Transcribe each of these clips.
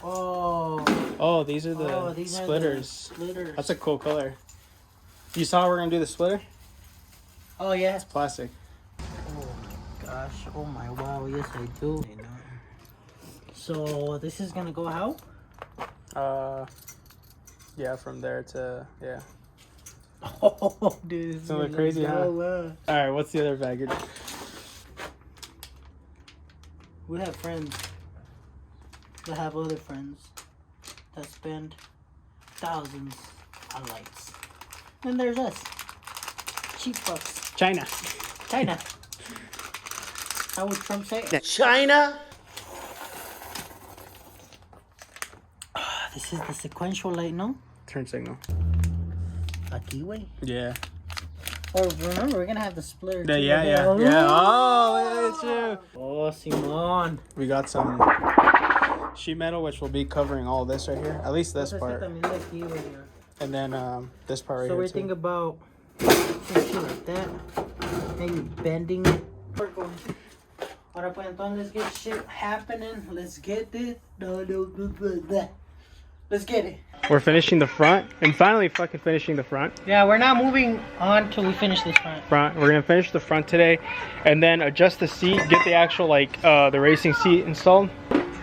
Oh, these are the splitters. That's a cool color. You saw we're gonna do the splitter? Oh yeah. It's plastic. Oh my gosh. Oh my wow. Yes, I do. So this is gonna go how? Yeah, from there to yeah. Oh, dude. It's gonna look crazy, huh? All right, what's the other baggage? We have friends that have other friends that spend thousands on lights. And there's us. Cheap fucks. China. China. How would Trump say it? China? This is the sequential light, no? Turn signal. Aquí, way. Yeah. Oh, remember, we're gonna have the splitter. Yeah. Oh, look at you. Oh, Simon. We got some sheet metal, which will be covering all this right here. At least this part. And then this part right here. So we're thinking about some shit like that. Maybe bending it. We're going. Ahora pues entonces, let's get shit happening. Let's get this. Let's get it. We're finishing the front, and finally fucking finishing the front. Yeah, we're not moving on till we finish this front. We're gonna finish the front today, and then adjust the seat, get the actual like the racing seat installed.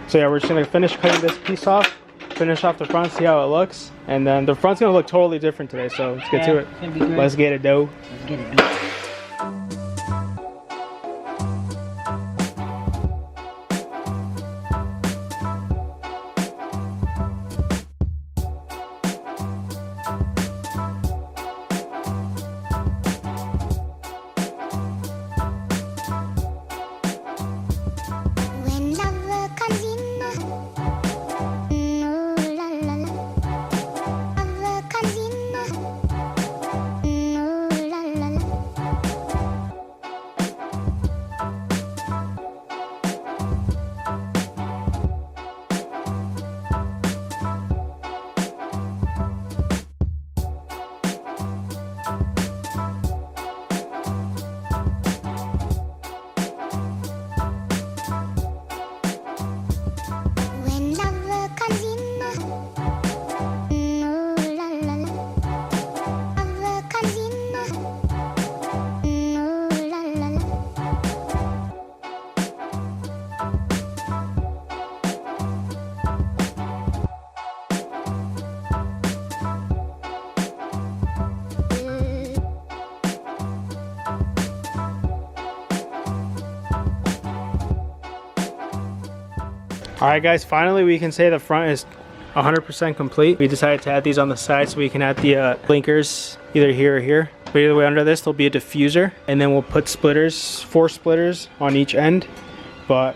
So yeah, we're just gonna finish cutting this piece off, finish off the front, see how it looks, and then the front's gonna look totally different today. So let's get to it. It's gonna be great. Let's get it, dough. Let's get it, dude. All right, guys, finally we can say the front is 100% complete. We decided to add these on the side so we can add the blinkers either here or here. But either way, under this there'll be a diffuser, and then we'll put splitters, 4 splitters on each end. But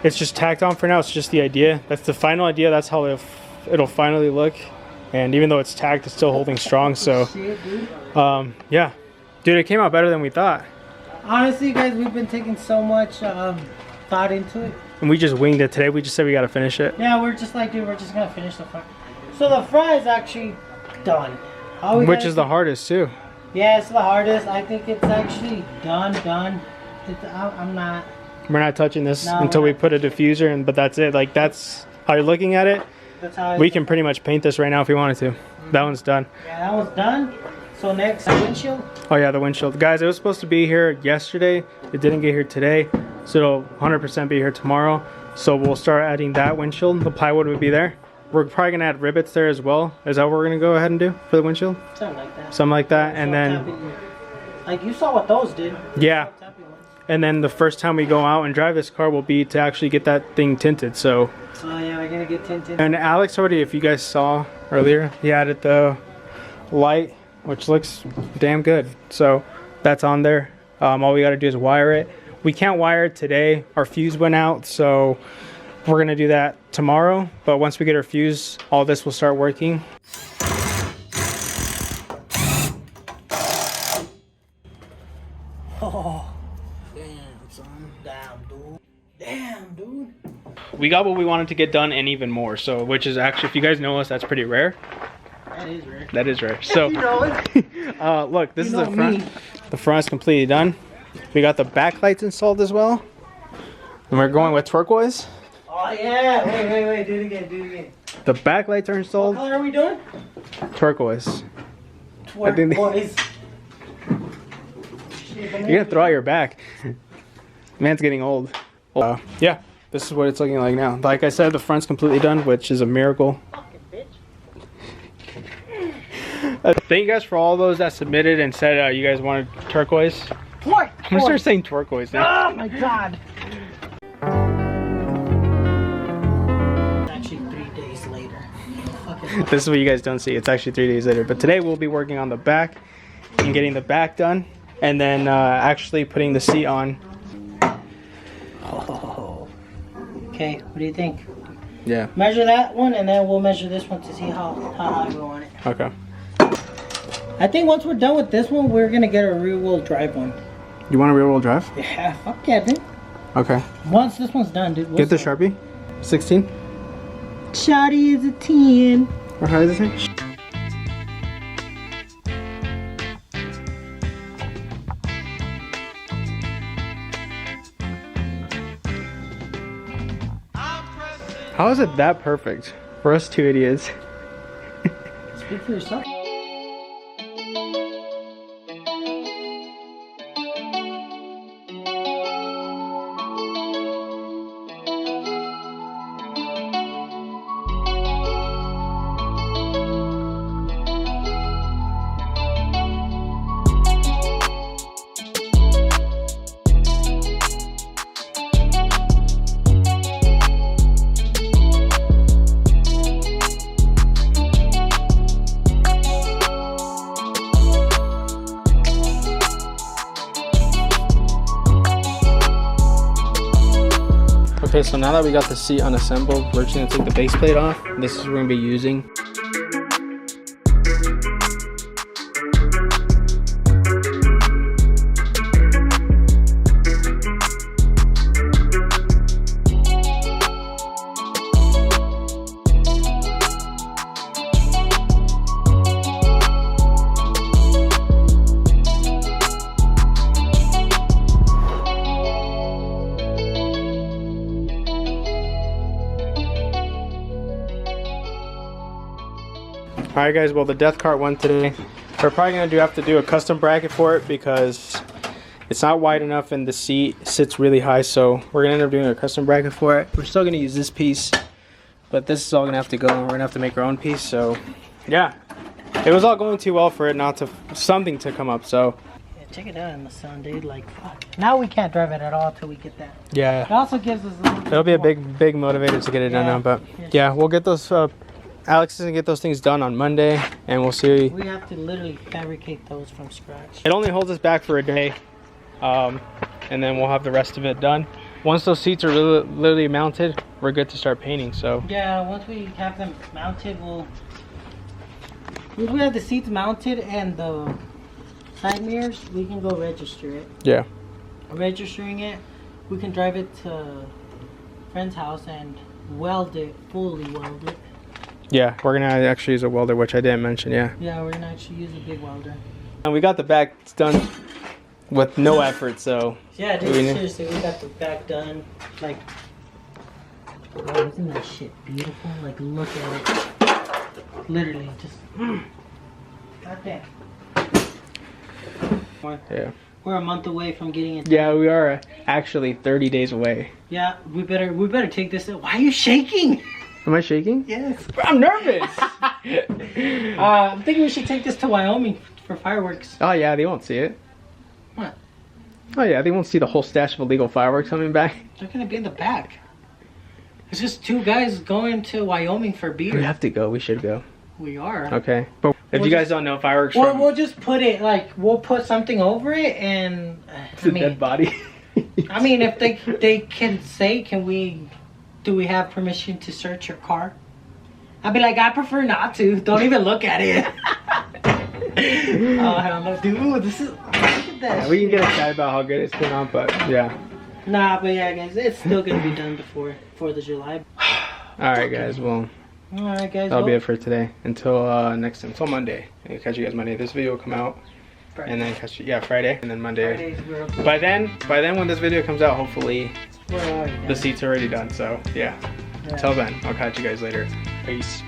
it's just tacked on for now. It's just the idea. That's the final idea. That's how it'll finally look. And even though it's tacked, it's still holding strong. So yeah, dude, it came out better than we thought. Honestly, guys, we've been taking so much thought into it. And we just winged it today. We just said we gotta finish it. Yeah, we're just like, dude, we're just gonna finish the front. So the front is actually done. Which is the hardest too. Yeah, it's the hardest. I think it's actually done. I'm not. We're not touching this until we put a diffuser in, but that's it. Like, that's how you're looking at it. That's how we can pretty much paint this right now if we wanted to. That one's done. Yeah, that one's done. So next, the windshield. Oh yeah, the windshield. Guys, it was supposed to be here yesterday. It didn't get here today. So it'll 100% be here tomorrow. So we'll start adding that windshield. The plywood would be there. We're probably gonna add rivets there as well. Is that what we're gonna go ahead and do for the windshield? Something like that. Something like that. And then, like you saw what those did. Yeah. And then the first time we go out and drive this car will be to actually get that thing tinted. So. Oh yeah, we're gonna get tinted. And Alex already, if you guys saw earlier, he added the light, which looks damn good. So that's on there. All we gotta do is wire it. We can't wire it today. Our fuse went out, so we're gonna do that tomorrow. But once we get our fuse, all this will start working. Oh, damn, son. Damn, dude. We got what we wanted to get done and even more. So, which is actually, if you guys know us, that's pretty rare. That is rare. That is rare. So, you know it. look, this is the front. The front is completely done. We got the backlights installed as well. And we're going with turquoise. Oh, yeah. Wait. Do it again. The backlights are What installed. color are we doing? Turquoise. I think Turquoise. You're gonna throw out your back. Man's getting old. Yeah, this is what it's looking like now. Like I said, the front's completely done, which is a miracle. Thank you guys for all those that submitted and said you guys wanted turquoise. What? I'm gonna start saying turquoise now. Oh my god. Actually 3 days later. This is what you guys don't see. It's actually 3 days later. But today we'll be working on the back and getting the back done, and then actually putting the seat on. Oh. Okay, what do you think? Yeah. Measure that one, and then we'll measure this one to see how high we want it. Okay. I think once we're done with this one, we're gonna get a rear-wheel drive one. You want a rear-wheel drive? Yeah, fuck yeah, dude. Okay. Once this one's done, dude. Get the Sharpie. 16. Shotty is a 10. Or how does it say? How is it that perfect for us two idiots? Speak for yourself. Okay, so now that we got the seat unassembled, we're just gonna take the base plate off. This is what we're gonna be using. Alright guys, well the death cart won today. We're probably going to have to do a custom bracket for it because it's not wide enough and the seat sits really high, so we're going to end up doing a custom bracket for it. We're still going to use this piece, but this is all going to have to go and we're going to have to make our own piece, so yeah. It was all going too well for it not to, something to come up, so. Yeah, check it out in the sun, dude, like fuck. Now we can't drive it at all till we get that. Yeah. It also gives us a little bit It'll be a more. big motivator to get it done now, but yeah, we'll get those, Alex is going to get those things done on Monday, and we'll see. We have to literally fabricate those from scratch. It only holds us back for a day, and then we'll have the rest of it done. Once those seats are literally mounted, we're good to start painting, so. Yeah, once we have them mounted, once we have the seats mounted and the side mirrors, we can go register it. Yeah. Registering it, we can drive it to a friend's house and weld it, fully weld it. Yeah, we're gonna actually use a welder, which I didn't mention, yeah. Yeah, we're gonna actually use a big welder. And we got the back done with no effort, so. Yeah, dude, seriously, we got the back done. Like, oh, isn't that shit beautiful? Like, look at it. Literally, just, goddamn. Yeah. We're a month away from getting it. Yeah, we are actually 30 days away. Yeah, we better take this. Why are you shaking? Am I shaking? Yes. I'm nervous. I'm thinking we should take this to Wyoming for fireworks. Oh yeah, they won't see it. What? Oh yeah, they won't see the whole stash of illegal fireworks coming back. They're gonna be in the back. It's just two guys going to Wyoming for beer. We have to go. We should go. We are. Okay. But if you guys don't know, fireworks Well, from we'll just put it like we'll put something over it, and it's a dead body. I mean, if they can say, do we have permission to search your car? I'd be like, I prefer not to. Don't even look at it. Oh hell no, dude! This is look at that. Yeah, we can get excited about how good it's been on, but yeah. Nah, but yeah, guys, it's still gonna be done before 4th of July. All right, guys. Well. Alright guys, That'll be it for today. Until until Monday. I'll catch you guys Monday. This video will come out. Friday. And then catch you, Friday and then Monday. By then when this video comes out, hopefully the seats are already done. So yeah. Until then, I'll catch you guys later. Peace.